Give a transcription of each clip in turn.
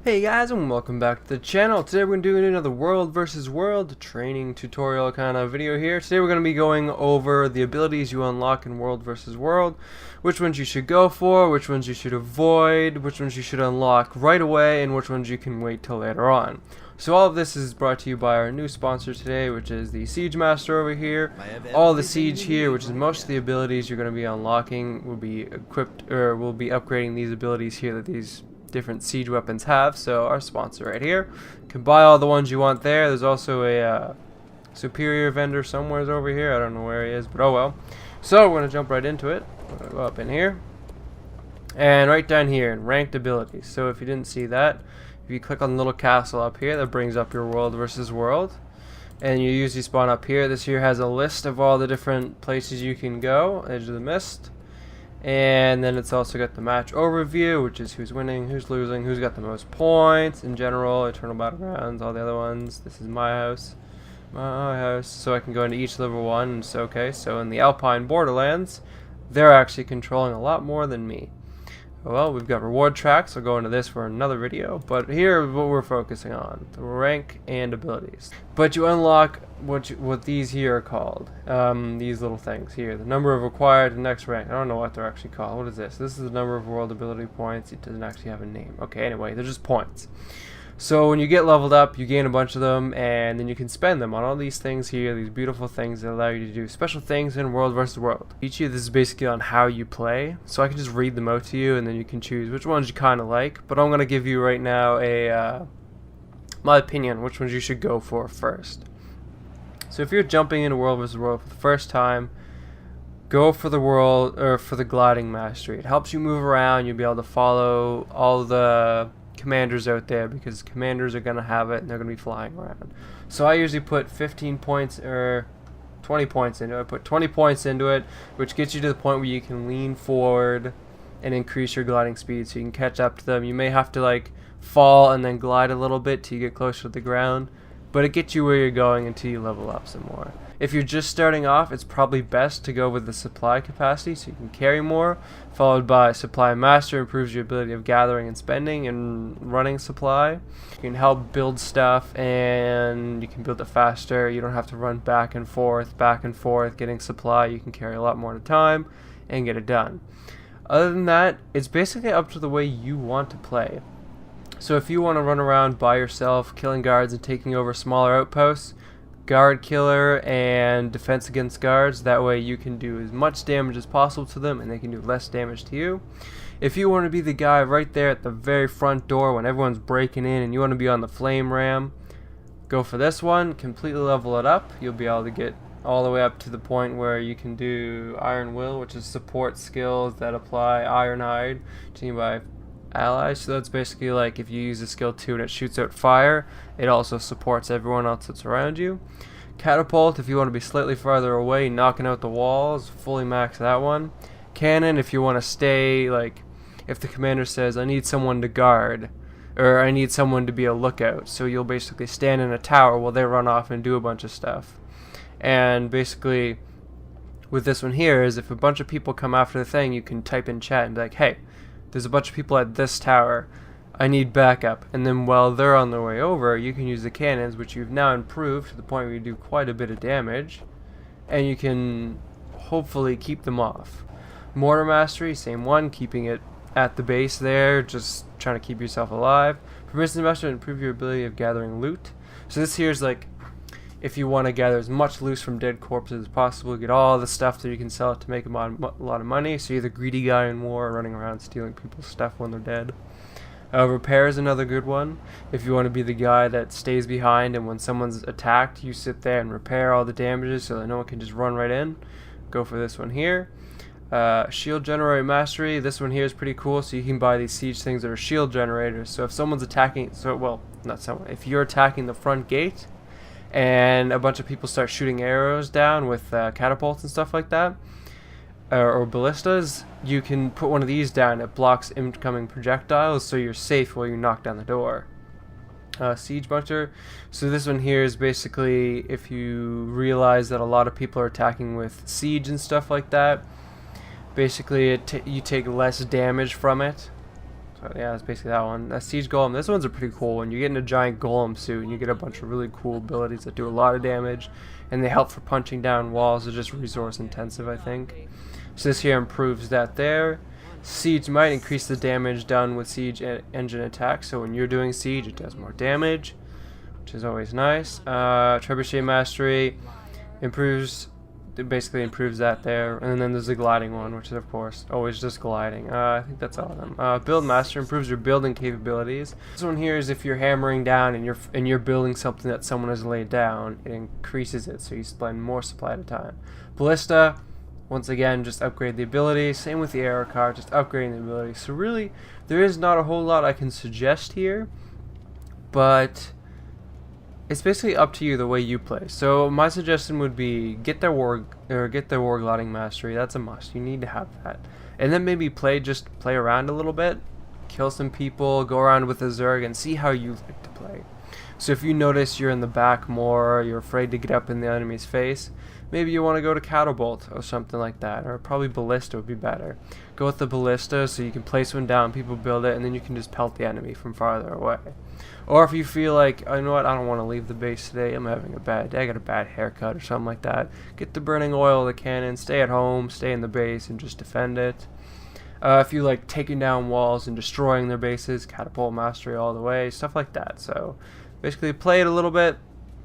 Hey guys, and welcome back to the channel. Today we're doing another World versus World training tutorial kind of video here. Today we're going to be going over the abilities you unlock in World versus World, which ones you should go for, which ones you should avoid, which ones you should unlock right away, and which ones you can wait till later on. So all of this is brought to you by our new sponsor today, which is the Siege Master over here. All the Siege here, which is most of the abilities you're going to be unlocking, will be equipped, or will be upgrading these abilities here that these different siege weapons have. So our sponsor right here, you can buy all the ones you want there. There's also a superior vendor somewhere over here. I don't know where he is, but oh well. So we're gonna jump right into it. We're gonna go up in here and right down here in ranked abilities. So if you didn't see that, if you click on the little castle up here, that brings up your World versus World, and you usually spawn up here. This here has a list of all the different places you can go. Edge of the Mist. And then it's also got the match overview, which is who's winning, who's losing, who's got the most points in general, Eternal Battlegrounds, all the other ones. This is my house. So I can go into each level one and it's okay. So in the Alpine Borderlands, they're actually controlling a lot more than me. Well, we've got reward tracks. I'll go into this for another video, but here is what we're focusing on: the rank and abilities. But you unlock what these here are called. These little things here. The number of required the next rank. I don't know what they're actually called. What is this? This is the number of world ability points. It doesn't actually have a name. Okay, anyway, they're just points. So when you get leveled up, you gain a bunch of them, and then you can spend them on all these things here, these beautiful things that allow you to do special things in World versus World. Each of this is basically on how you play, so I can just read them out to you, and then you can choose which ones you kind of like. But I'm going to give you right now my opinion, which ones you should go for first. So if you're jumping into World versus World for the first time, go for the world or for the gliding mastery. It helps you move around. You'll be able to follow all the commanders out there, because commanders are going to have it and they're going to be flying around. So I usually put 15 points or 20 points into it. I put 20 points into it, which gets you to the point where you can lean forward and increase your gliding speed so you can catch up to them. You may have to like fall and then glide a little bit till you get closer to the ground, but it gets you where you're going until you level up some more. If you're just starting off, it's probably best to go with the supply capacity so you can carry more, followed by supply master, improves your ability of gathering and spending and running supply. You can help build stuff and you can build it faster. You don't have to run back and forth getting supply. You can carry a lot more at a time and get it done. Other than that, it's basically up to the way you want to play. So if you want to run around by yourself, killing guards and taking over smaller outposts, guard killer and defense against guards, that way you can do as much damage as possible to them and they can do less damage to you. If you want to be the guy right there at the very front door when everyone's breaking in and you want to be on the flame ram, go for this one. Completely level it up. You'll be able to get all the way up to the point where you can do Iron Will, which is support skills that apply Ironhide to nearby allies. So that's basically like if you use a skill 2 and it shoots out fire, it also supports everyone else that's around you. Catapult, if you want to be slightly farther away, knocking out the walls, fully max that one. Cannon, if you want to stay, like if the commander says I need someone to guard or I need someone to be a lookout, so you'll basically stand in a tower while they run off and do a bunch of stuff. And basically with this one here is if a bunch of people come after the thing, you can type in chat and be like, hey, there's a bunch of people at this tower, I need backup. And then while they're on their way over, you can use the cannons, which you've now improved to the point where you do quite a bit of damage, and you can hopefully keep them off. Mortar mastery, same one, keeping it at the base there, just trying to keep yourself alive. Permission mastery, improve your ability of gathering loot. So this here is like if you want to gather as much loot from dead corpses as possible, get all the stuff that you can sell it to make a lot of money. So you're the greedy guy in war running around stealing people's stuff when they're dead. Repair is another good one. If you want to be the guy that stays behind and when someone's attacked, you sit there and repair all the damages so that no one can just run right in, go for this one here. Shield generator mastery, this one here is pretty cool, so you can buy these siege things that are shield generators. So if someone's attacking, if you're attacking the front gate, and a bunch of people start shooting arrows down with catapults and stuff like that, or ballistas, you can put one of these down. It blocks incoming projectiles, so you're safe while you knock down the door. Siege buncher. So this one here is basically if you realize that a lot of people are attacking with siege and stuff like that, basically you take less damage from it. So yeah, that's basically that one. That Siege Golem, this one's a pretty cool one. You get in a giant golem suit and you get a bunch of really cool abilities that do a lot of damage, and they help for punching down walls. They're just resource intensive, I think. So this here improves that there. Siege might increase the damage done with siege engine attack, so when you're doing siege it does more damage, which is always nice. Trebuchet mastery improves, it basically improves that there. And then there's the gliding one, which is of course always just gliding. I think that's all of them. Build master improves your building capabilities. This one here is if you're hammering down and you're building something that someone has laid down, it increases it, so you spend more supply at a time. Ballista, once again, just upgrade the ability. Same with the arrow card, just upgrading the ability. So really, there is not a whole lot I can suggest here, but it's basically up to you the way you play. So my suggestion would be get the war gliding mastery. That's a must. You need to have that, and then maybe just play around a little bit, kill some people, go around with a Zerg, and see how you like to play. So if you notice you're in the back more, you're afraid to get up in the enemy's face, maybe you want to go to Catapult or something like that, or probably Ballista would be better. Go with the Ballista so you can place one down, people build it, and then you can just pelt the enemy from farther away. Or if you feel like, oh, you know what, I don't want to leave the base today, I got a bad haircut or something like that, get the burning oil, the cannon, stay at home, stay in the base, and just defend it. If you like taking down walls and destroying their bases, Catapult mastery all the way, stuff like that. So basically play it a little bit,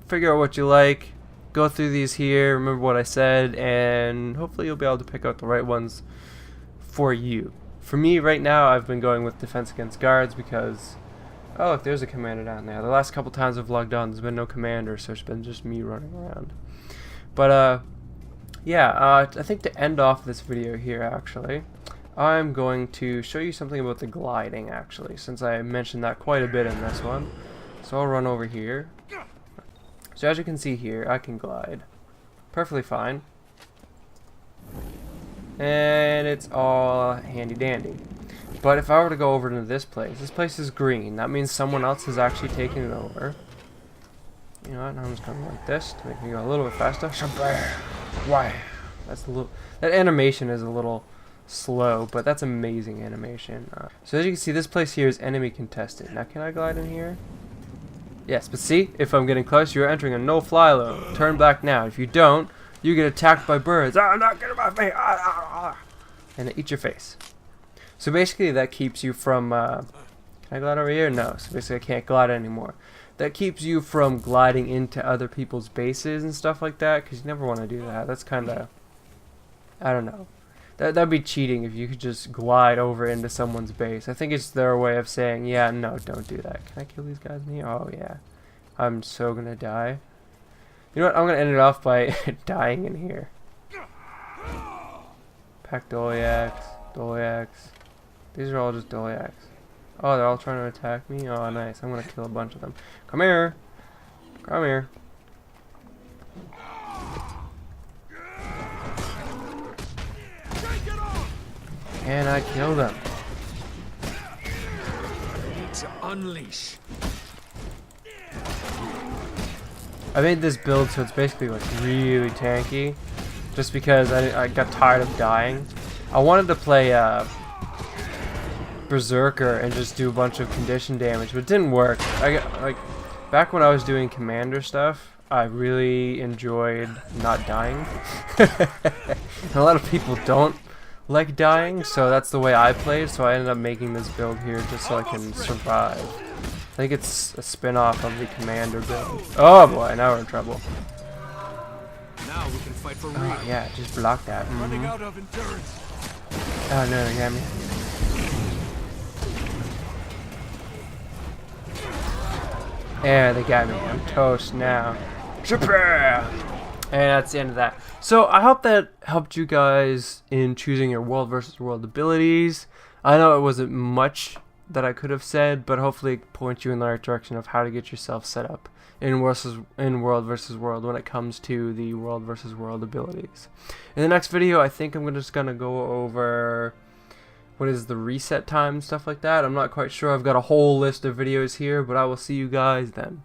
figure out what you like, go through these here, remember what I said, and hopefully you'll be able to pick out the right ones for you. For me right now, I've been going with defense against guards because, oh look, there's a commander down there. The last couple times I've logged on, there's been no commander, so it's been just me running around. But yeah, I think to end off this video here actually, I'm going to show you something about the gliding actually, since I mentioned that quite a bit in this one. So I'll run over here. So as you can see here, I can glide perfectly fine, and it's all handy dandy. But if I were to go over to this place is green. That means someone else is actually taking it over. You know what? I'm just going like this to make me go a little bit faster. Why? That's a little. That animation is a little slow, but that's amazing animation. So as you can see, this place here is enemy contested. Now, can I glide in here? Yes, but see, if I'm getting close, you're entering a no-fly zone. Turn back now. If you don't, you get attacked by birds. I'm not getting my face. And they eat your face. So basically, that keeps you from. Can I glide over here? No. So basically, I can't glide anymore. That keeps you from gliding into other people's bases and stuff like that, because you never want to do that. That's kind of, I don't know. That'd be cheating if you could just glide over into someone's base. I think it's their way of saying, yeah, no, don't do that. Can I kill these guys in here? Oh, yeah. I'm so gonna die. You know what? I'm gonna end it off by dying in here. Pack Doliacs. These are all just Doliacs. Oh, they're all trying to attack me? Oh, nice. I'm gonna kill a bunch of them. Come here. Come here. And I kill them. To unleash. I made this build so it's basically like really tanky, just because I got tired of dying. I wanted to play Berserker and just do a bunch of condition damage, but it didn't work. Back when I was doing commander stuff, I really enjoyed not dying. A lot of people don't like dying, so that's the way I played, so I ended up making this build here just so I can survive. I think it's a spin-off of the commander build. Oh boy, now we're in trouble. Now we can fight for real. Oh yeah, just block that. Running out of endurance. Oh no, they got me. Yeah, they got me. I'm toast now. Super! And that's the end of that. So I hope that helped you guys in choosing your world versus world abilities. I know it wasn't much that I could have said, but hopefully it points you in the right direction of how to get yourself set up in world versus world when it comes to the world versus world abilities. In the next video, I think I'm just gonna go over what is the reset time and stuff like that. I'm not quite sure. I've got a whole list of videos here, but I will see you guys then.